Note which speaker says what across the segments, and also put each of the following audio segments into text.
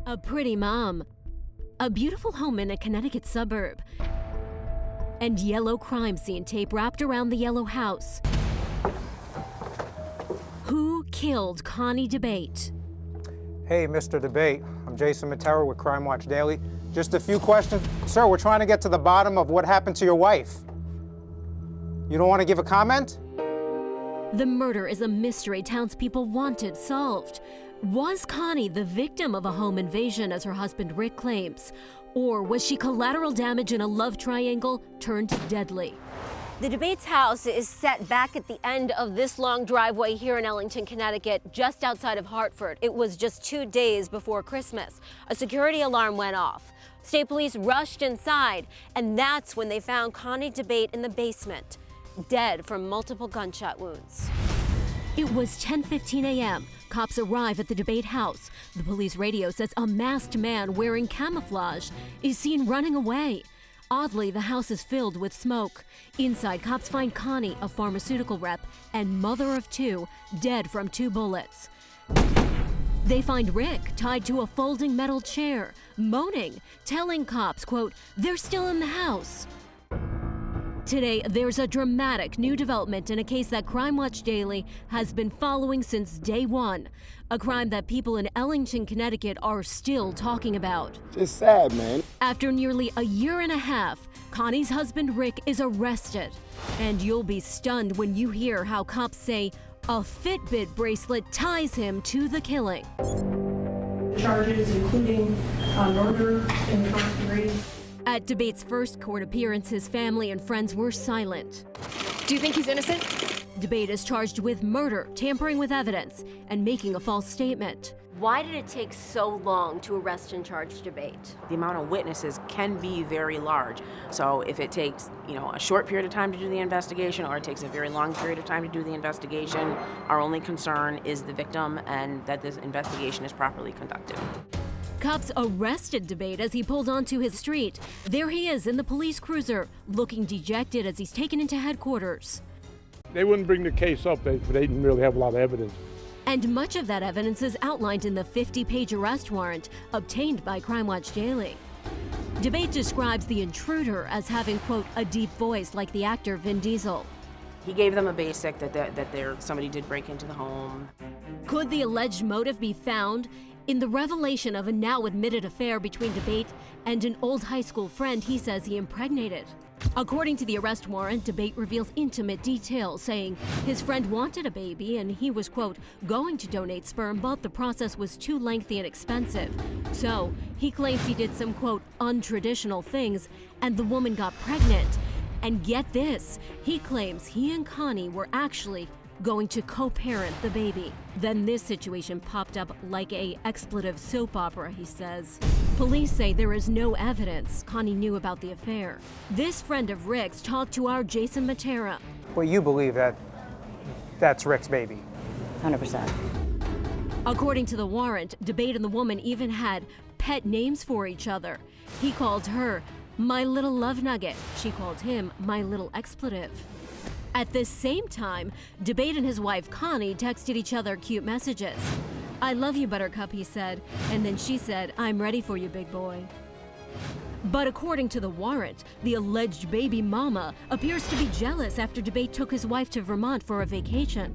Speaker 1: A pretty mom, a beautiful home in a Connecticut suburb, and yellow crime scene tape wrapped around the yellow house. Who killed Connie DeBate?
Speaker 2: Hey, Mr. DeBate. I'm Jason Matera with Crime Watch Daily. Just a few questions. Sir, we're trying to get to the bottom of what happened to your wife. You don't want to give a comment?
Speaker 1: The murder is a mystery townspeople wanted solved. Was Connie the victim of a home invasion, as her husband Rick claims? Or was she collateral damage in a love triangle turned deadly?
Speaker 3: The DeBates' house is set back at the end of this long driveway here in Ellington, Connecticut, just outside of Hartford. It was just 2 days before Christmas. A security alarm went off. State police rushed inside, and that's when they found Connie DeBate in the basement, dead from multiple gunshot wounds.
Speaker 1: It was 10:15 a.m. Cops arrive at the DeBate house. The police radio says a masked man wearing camouflage is seen running away. Oddly, the house is filled with smoke. Inside, cops find Connie, a pharmaceutical rep, and mother of two, dead from 2 bullets. They find Rick tied to a folding metal chair, moaning, telling cops, quote, they're still in the house. Today, there's a dramatic new development in a case that Crime Watch Daily has been following since day one. A crime that people in Ellington, Connecticut are still talking about.
Speaker 4: It's sad, man.
Speaker 1: After nearly a year and a half, Connie's husband Rick is arrested. And you'll be stunned when you hear how cops say a Fitbit bracelet ties him to the killing.
Speaker 5: Charges including murder in the first degree.
Speaker 1: At DeBate's first court appearance, his family and friends were silent.
Speaker 6: Do you think he's innocent?
Speaker 1: DeBate is charged with murder, tampering with evidence, and making a false statement.
Speaker 3: Why did it take so long to arrest and charge DeBate?
Speaker 7: The amount of witnesses can be very large. So if it takes, a short period of time to do the investigation, or it takes a very long period of time to do the investigation, our only concern is the victim and that this investigation is properly conducted.
Speaker 1: Cops arrested DeBate as he pulled onto his street. There he is in the police cruiser, looking dejected as he's taken into headquarters.
Speaker 8: They wouldn't bring the case up, they didn't really have a lot of evidence.
Speaker 1: And much of that evidence is outlined in the 50-page arrest warrant obtained by Crime Watch Daily. DeBate describes the intruder as having, quote, a deep voice like the actor Vin Diesel.
Speaker 7: He gave them a basic that somebody did break into the home.
Speaker 1: Could the alleged motive be found in the revelation of a now-admitted affair between DeBate and an old high school friend he says he impregnated? According to the arrest warrant, DeBate reveals intimate details, saying his friend wanted a baby and he was, quote, going to donate sperm, but the process was too lengthy and expensive. So he claims he did some, quote, untraditional things and the woman got pregnant. And get this, he claims he and Connie were actually going to co-parent the baby. Then this situation popped up like a expletive soap opera, he says. Police say there is no evidence Connie knew about the affair. This friend of Rick's talked to our Jason Matera.
Speaker 2: Well, you believe that's Rick's baby.
Speaker 9: 100%.
Speaker 1: According to the warrant, DeBate and the woman even had pet names for each other. He called her my little love nugget. She called him my little expletive. At the same time, DeBate and his wife Connie texted each other cute messages. I love you, Buttercup, he said, and then she said, I'm ready for you, big boy. But according to the warrant, the alleged baby mama appears to be jealous after DeBate took his wife to Vermont for a vacation.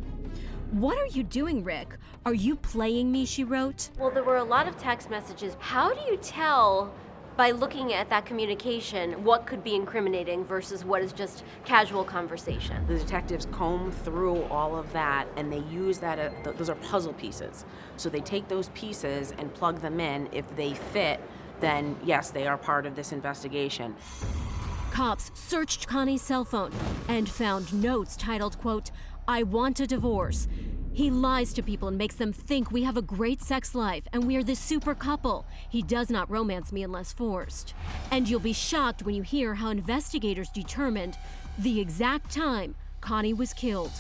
Speaker 1: What are you doing, Rick? Are you playing me, she wrote?
Speaker 3: Well, there were a lot of text messages. How do you tell, by looking at that communication, what could be incriminating versus what is just casual conversation?
Speaker 7: The detectives comb through all of that and they use that, those are puzzle pieces. So they take those pieces and plug them in. If they fit, then yes, they are part of this investigation.
Speaker 1: Cops searched Connie's cell phone and found notes titled, quote, I want a divorce. He lies to people and makes them think we have a great sex life and we are this super couple. He does not romance me unless forced. And you'll be shocked when you hear how investigators determined the exact time Connie was killed.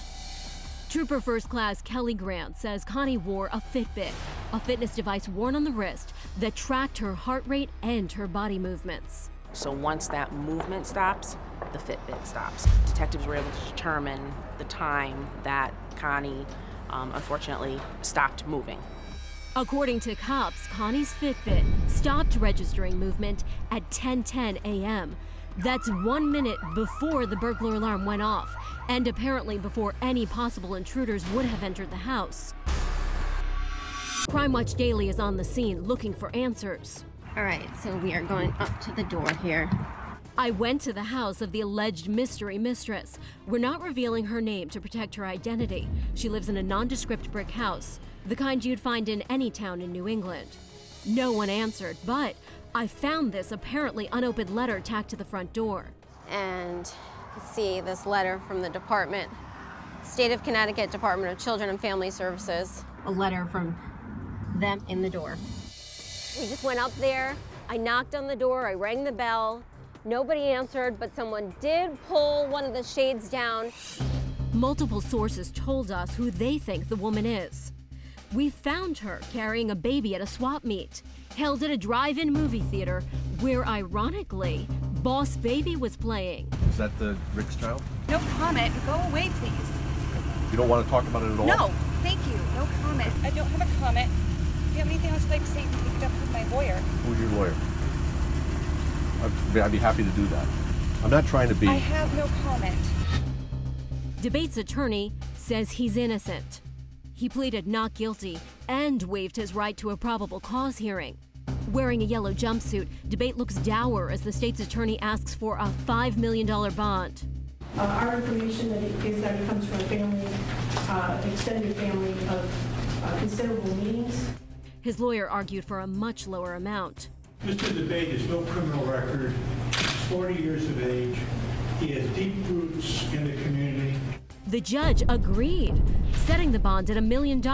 Speaker 1: Trooper First Class Kelly Grant says Connie wore a Fitbit, a fitness device worn on the wrist that tracked her heart rate and her body movements.
Speaker 7: So once that movement stops, the Fitbit stops. Detectives were able to determine the time that Connie unfortunately stopped moving.
Speaker 1: According to cops, Connie's Fitbit stopped registering movement at 10:10 a.m. That's 1 minute before the burglar alarm went off, and apparently before any possible intruders would have entered the house. Crime Watch Daily is on the scene looking for answers.
Speaker 3: All right, so we are going up to the door here.
Speaker 1: I went to the house of the alleged mystery mistress. We're not revealing her name to protect her identity. She lives in a nondescript brick house, the kind you'd find in any town in New England. No one answered, but I found this apparently unopened letter tacked to the front door.
Speaker 3: And see this letter from the department, State of Connecticut Department of Children and Family Services. A letter from them in the door. We just went up there, I knocked on the door, I rang the bell. Nobody answered, but someone did pull one of the shades down.
Speaker 1: Multiple sources told us who they think the woman is. We found her carrying a baby at a swap meet, held at a drive-in movie theater where, ironically, Boss Baby was playing.
Speaker 4: Is that the Rick's child?
Speaker 6: No comment. Go away, please.
Speaker 4: You don't want to talk about it at all?
Speaker 6: No, thank you. No comment. I don't have a comment. If you have anything else you'd like to say, you can pick it up with my lawyer.
Speaker 4: Who's your lawyer? I'd be happy to do that. I'm not trying to be...
Speaker 6: I have no comment.
Speaker 1: DeBate's attorney says he's innocent. He pleaded not guilty and waived his right to a probable cause hearing. Wearing a yellow jumpsuit, DeBate looks dour as the state's attorney asks for a $5 million bond.
Speaker 5: Our information is that it comes from a family, extended family of considerable means.
Speaker 1: His lawyer argued for a much lower amount.
Speaker 9: Mr. DeBate has no criminal record. He's 40 years of age. He has deep roots in the community.
Speaker 1: The judge agreed, setting the bond at $1 million,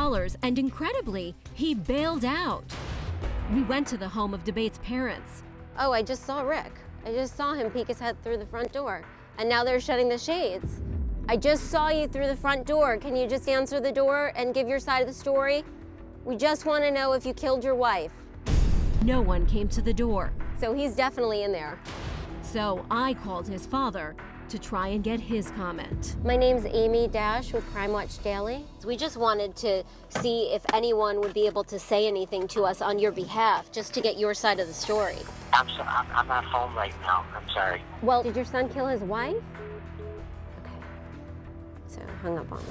Speaker 1: and incredibly, he bailed out. We went to the home of DeBate's parents.
Speaker 3: Oh, I just saw Rick. I just saw him peek his head through the front door. And now they're shutting the shades. I just saw you through the front door. Can you just answer the door and give your side of the story? We just want to know if you killed your wife.
Speaker 1: No one came to the door.
Speaker 3: So he's definitely in there.
Speaker 1: So I called his father to try and get his comment.
Speaker 3: My name's Amy Dash with Crime Watch Daily. We just wanted to see if anyone would be able to say anything to us on your behalf, just to get your side of the story.
Speaker 10: I'm not home right now. I'm sorry.
Speaker 3: Well, did your son kill his wife? Okay. So hung up on me.